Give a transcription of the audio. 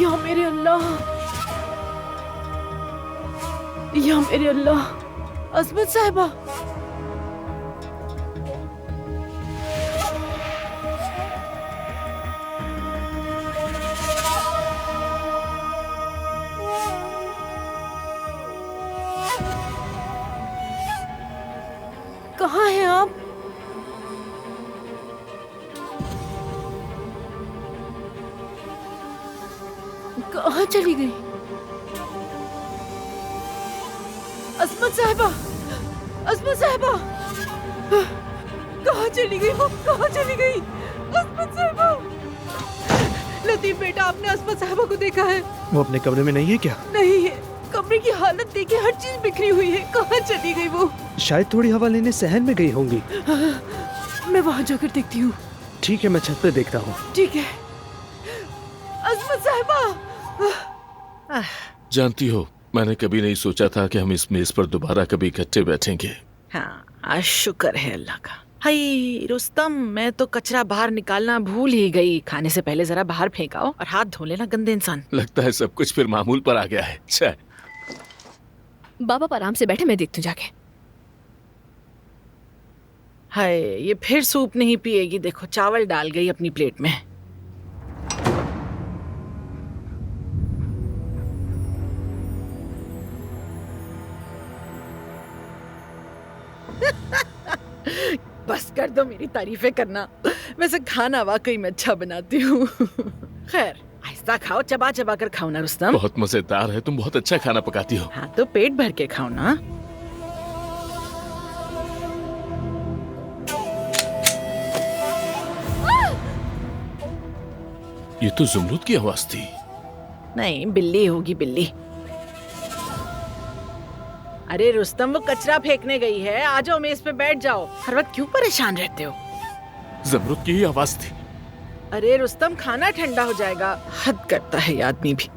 या मेरे अल्लाह, या मेरे अल्लाह। अजमत साहिबा, कहाँ हैं आप? कहाँ चली गई? अजमत साहिबा, अजमत साहिबा, कहाँ चली गई हो? कहाँ चली गई? अजमत साहिबा। लतीफ बेटा, आपने अजमत साहिबा को देखा है? वो अपने कमरे में नहीं है क्या? नहीं है, कमरे की हालत देखिए, हर चीज बिखरी हुई है। कहाँ चली गई वो? शायद थोड़ी हवा लेने सहन में गई होंगी। मैं वहाँ जाकर देखती हूँ। ठीक है, मैं छत पे देखता हूँ। ठीक है। अजमत साहिबा। जानती हो, मैंने कभी नहीं सोचा था कि हम इस मेज पर दोबारा कभी इकट्ठे बैठेंगे। हाँ, आज शुक्र है अल्लाह का। हाय रुस्तम, मैं तो कचरा बाहर निकालना भूल ही गई। खाने से पहले जरा बाहर फेंकाओ और हाथ धो लेना, गंदे इंसान। लगता है सब कुछ फिर मामूल पर आ गया है। अच्छा, बाबा पर आराम से बैठे, मैं देखती हूँ जाके। हाय, ये फिर सूप नहीं पिएगी। देखो, चावल डाल गई अपनी प्लेट में। बस कर दो मेरी तारीफें करना। वैसे खाना वाकई में अच्छा बनाती हूँ। खैर, आहिस्ता खाओ, चबा चबा कर खाओ ना रुस्तम। बहुत मजेदार है, तुम बहुत अच्छा खाना पकाती हो। हाँ तो पेट भर के खाओ ना। ये तो जुमरूद की आवाज थी। नहीं, बिल्ली होगी, बिल्ली। अरे रुस्तम, वो कचरा फेंकने गई है। आ जाओ, मेज पे बैठ जाओ। हर वक्त क्यों परेशान रहते हो? जुमरूद की ही आवाज थी। अरे रुस्तम, खाना ठंडा हो जाएगा। हद करता है ये आदमी भी।